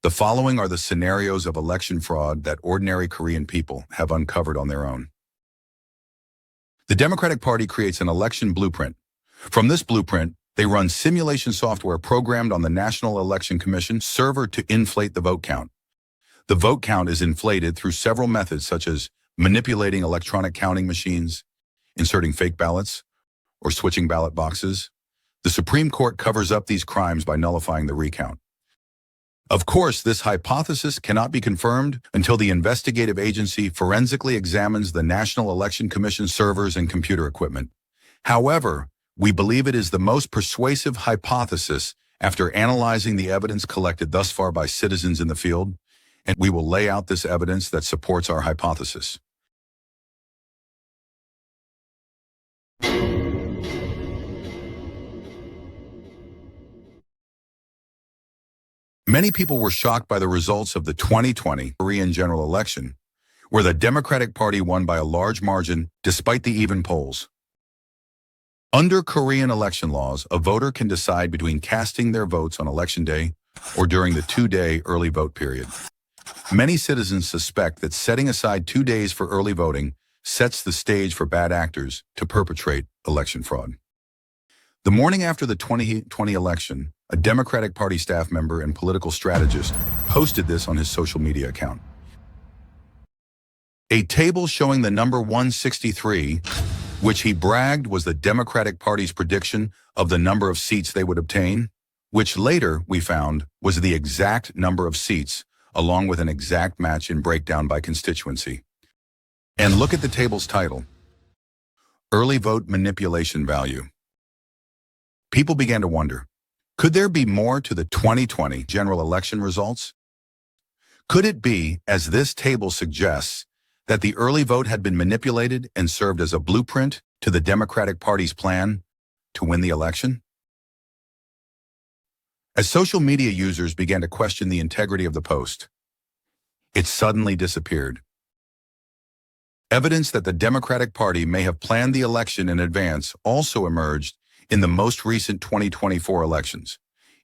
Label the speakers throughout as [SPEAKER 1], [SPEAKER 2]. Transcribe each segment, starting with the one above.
[SPEAKER 1] The following are the scenarios of election fraud that ordinary Korean people have uncovered on their own. The Democratic Party creates an election blueprint. From this blueprint, they run simulation software programmed on the National Election Commission server to inflate the vote count. The vote count is inflated through several methods such as manipulating electronic counting machines, inserting fake ballots, or switching ballot boxes. The Supreme Court covers up these crimes by nullifying the recount. Of course, this hypothesis cannot be confirmed until the investigative agency forensically examines the National Election Commission servers and computer equipment. However, we believe it is the most persuasive hypothesis after analyzing the evidence collected thus far by citizens in the field, and we will lay out this evidence that supports our hypothesis. Many people were shocked by the results of the 2020 Korean general election, where the Democratic Party won by a large margin despite the even polls. Under Korean election laws, a voter can decide between casting their votes on election day or during the 2-day early vote period. Many citizens suspect that setting aside 2 days for early voting sets the stage for bad actors to perpetrate election fraud. The morning after the 2020 election, a Democratic Party staff member and political strategist posted this on his social media account. A table showing the number 163, which he bragged was the Democratic Party's prediction of the number of seats they would obtain, which later we found was the exact number of seats, along with an exact match in breakdown by constituency. And look at the table's title, Early Vote Manipulation Value. People began to wonder, could there be more to the 2020 general election results? Could it be, as this table suggests, that the early vote had been manipulated and served as a blueprint to the Democratic Party's plan to win the election? As social media users began to question the integrity of the post, it suddenly disappeared. Evidence that the Democratic Party may have planned the election in advance also emerged in the most recent 2024 elections.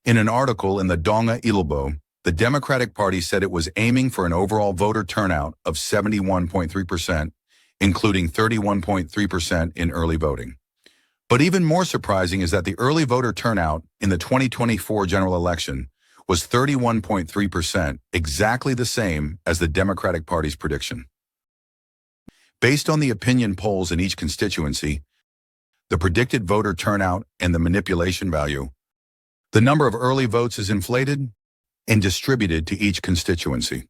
[SPEAKER 1] In an article in the Donga Ilbo, the Democratic Party said it was aiming for an overall voter turnout of 71.3%, including 31.3% in early voting. But even more surprising is that the early voter turnout in the 2024 general election was 31.3%, exactly the same as the Democratic Party's prediction. Based on the opinion polls in each constituency, the predicted voter turnout and the manipulation value, the number of early votes is inflated and distributed to each constituency.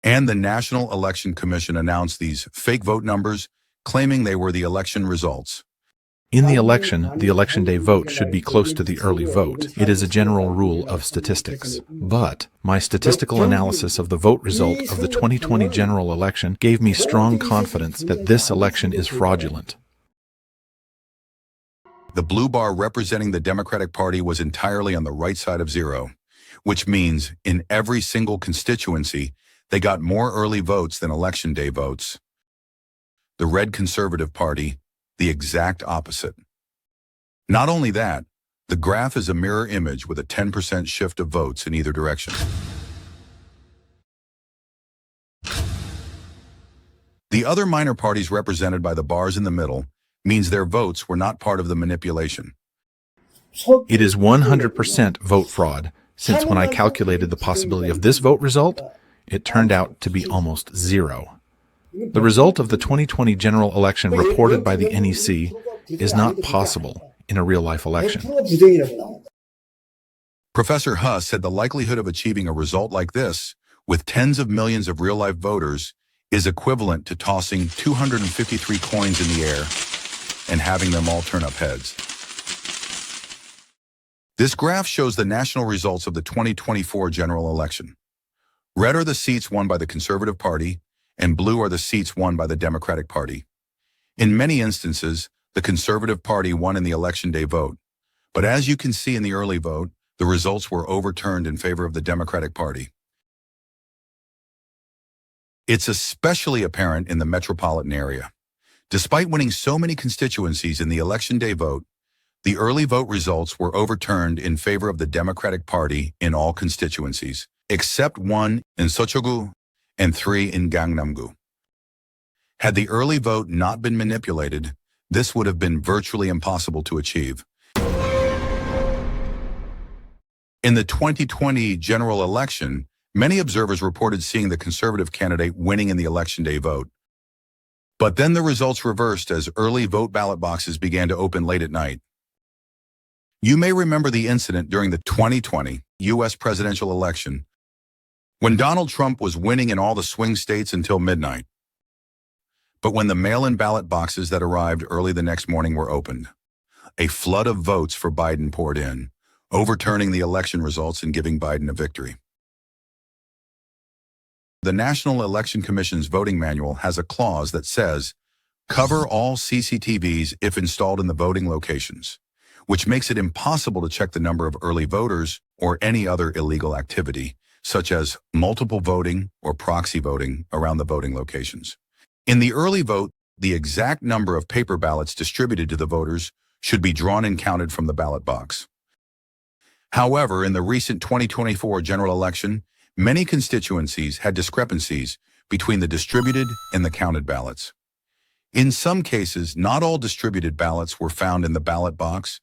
[SPEAKER 1] And the National Election Commission announced these fake vote numbers, claiming they were the election results.
[SPEAKER 2] In the election day vote should be close to the early vote. It is a general rule of statistics. But my statistical analysis of the vote result of the 2020 general election gave me strong confidence that this election is fraudulent.
[SPEAKER 1] The blue bar representing the Democratic Party was entirely on the right side of zero, which means in every single constituency, they got more early votes than election day votes. The red Conservative Party, the exact opposite. Not only that, the graph is a mirror image with a 10% shift of votes in either direction. The other minor parties represented by the bars in the middle means their votes were not part of the manipulation.
[SPEAKER 2] It is 100% vote fraud, since when I calculated the possibility of this vote result, it turned out to be almost zero. The result of the 2020 general election reported by the NEC is not possible in a real-life election.
[SPEAKER 1] Professor Huss said the likelihood of achieving a result like this, with tens of millions of real-life voters, is equivalent to tossing 253 coins in the air and having them all turn up heads. This graph shows the national results of the 2024 general election. Red are the seats won by the Conservative Party, and blue are the seats won by the Democratic Party. In many instances, the Conservative Party won in the election day vote, but as you can see in the early vote, the results were overturned in favor of the Democratic Party. It's especially apparent in the metropolitan area. Despite winning so many constituencies in the election day vote, the early vote results were overturned in favor of the Democratic Party in all constituencies, except one in Seocho-gu and 3 in Gangnam-gu. Had the early vote not been manipulated, this would have been virtually impossible to achieve. In the 2020 general election, many observers reported seeing the conservative candidate winning in the election day vote. But then the results reversed as early vote ballot boxes began to open late at night. You may remember the incident during the 2020 U.S. presidential election when Donald Trump was winning in all the swing states until midnight. But when the mail-in ballot boxes that arrived early the next morning were opened, a flood of votes for Biden poured in, overturning the election results and giving Biden a victory. The National Election Commission's voting manual has a clause that says, cover all CCTVs if installed in the voting locations, which makes it impossible to check the number of early voters or any other illegal activity, such as multiple voting or proxy voting around the voting locations. In the early vote, the exact number of paper ballots distributed to the voters should be drawn and counted from the ballot box. However, in the recent 2024 general election, many constituencies had discrepancies between the distributed and the counted ballots. In some cases, not all distributed ballots were found in the ballot box,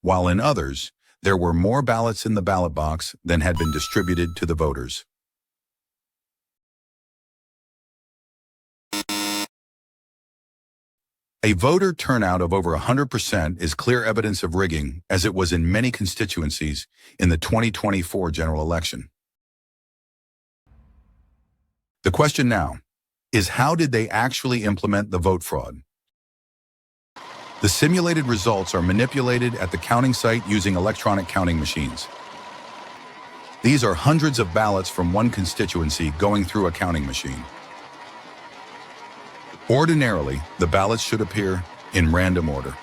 [SPEAKER 1] while in others, there were more ballots in the ballot box than had been distributed to the voters. A voter turnout of over 100% is clear evidence of rigging, as it was in many constituencies in the 2024 general election. The question now is, how did they actually implement the vote fraud? The simulated results are manipulated at the counting site using electronic counting machines. These are hundreds of ballots from one constituency going through a counting machine. Ordinarily, the ballots should appear in random order.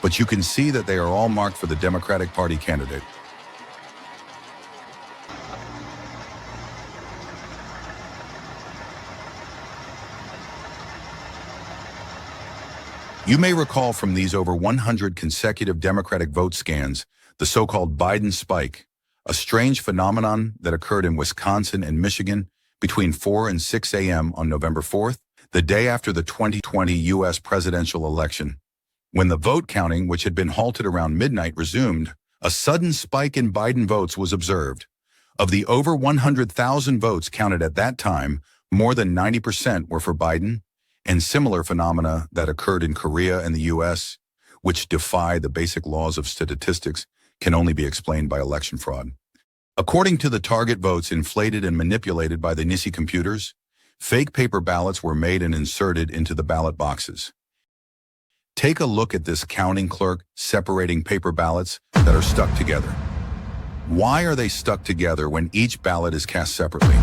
[SPEAKER 1] But you can see that they are all marked for the Democratic Party candidate. You may recall from these over 100 consecutive Democratic vote scans the so-called Biden spike, a strange phenomenon that occurred in Wisconsin and Michigan between 4 and 6 a.m. on November 4th, the day after the 2020 U.S. presidential election. When the vote counting, which had been halted around midnight, resumed, a sudden spike in Biden votes was observed. Of the over 100,000 votes counted at that time, more than 90% were for Biden, and similar phenomena that occurred in Korea and the U.S., which defy the basic laws of statistics, can only be explained by election fraud. According to the target votes inflated and manipulated by the NISI computers, fake paper ballots were made and inserted into the ballot boxes. Take a look at this counting clerk separating paper ballots that are stuck together. Why are they stuck together when each ballot is cast separately?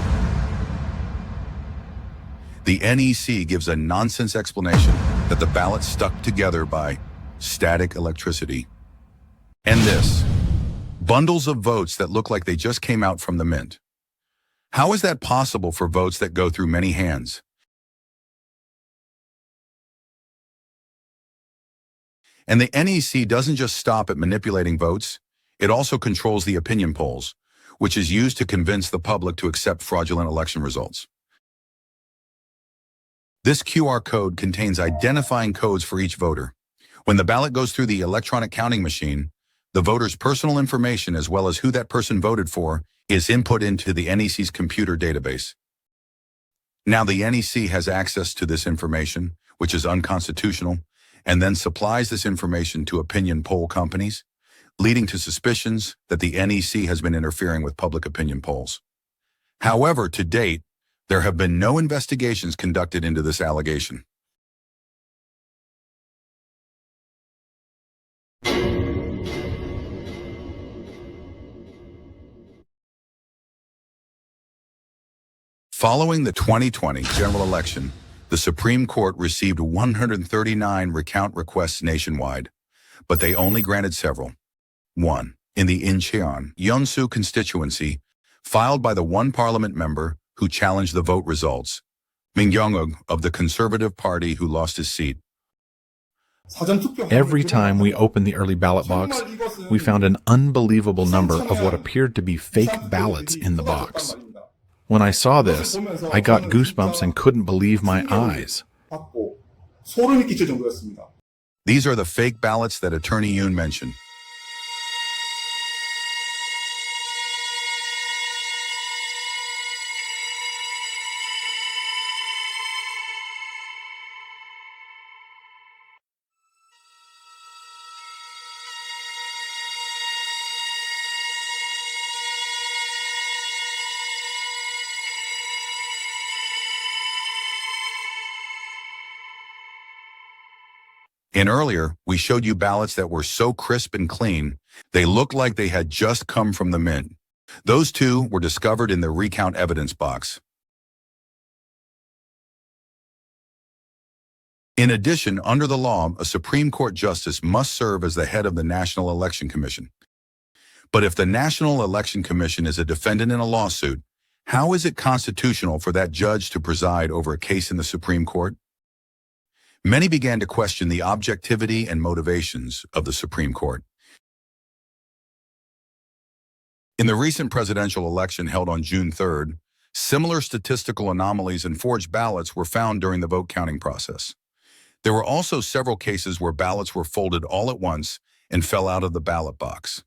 [SPEAKER 1] The NEC gives a nonsense explanation that the ballots stuck together by static electricity. And this, bundles of votes that look like they just came out from the mint. How is that possible for votes that go through many hands? And the NEC doesn't just stop at manipulating votes, it also controls the opinion polls, which is used to convince the public to accept fraudulent election results. This QR code contains identifying codes for each voter. When the ballot goes through the electronic counting machine, the voter's personal information, as well as who that person voted for, is input into the NEC's computer database. Now the NEC has access to this information, which is unconstitutional, and then supplies this information to opinion poll companies, leading to suspicions that the NEC has been interfering with public opinion polls. However, to date, there have been no investigations conducted into this allegation. Following the 2020 general election, the Supreme Court received 139 recount requests nationwide, but they only granted several. 1. In the Incheon, Yeonsu constituency, filed by the one parliament member who challenged the vote results, Min Young-uk of the Conservative Party who lost his seat.
[SPEAKER 2] Every time we opened the early ballot box, we found an unbelievable number of what appeared to be fake ballots in the box. When I saw this, I got goosebumps and couldn't believe my eyes.
[SPEAKER 1] These are the fake ballots that Attorney Yoon mentioned. And earlier, we showed you ballots that were so crisp and clean, they looked like they had just come from the mint. Those two were discovered in the recount evidence box. In addition, under the law, a Supreme Court justice must serve as the head of the National Election Commission. But if the National Election Commission is a defendant in a lawsuit, how is it constitutional for that judge to preside over a case in the Supreme Court? Many began to question the objectivity and motivations of the Supreme Court. In the recent presidential election held on June 3rd, similar statistical anomalies and forged ballots were found during the vote counting process. There were also several cases where ballots were folded all at once and fell out of the ballot box.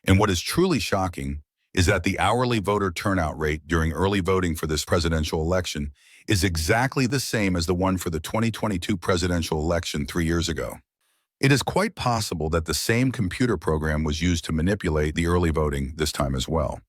[SPEAKER 1] And what is truly shocking is that the hourly voter turnout rate during early voting for this presidential election is exactly the same as the one for the 2022 presidential election 3 years ago. It is quite possible that the same computer program was used to manipulate the early voting this time as well.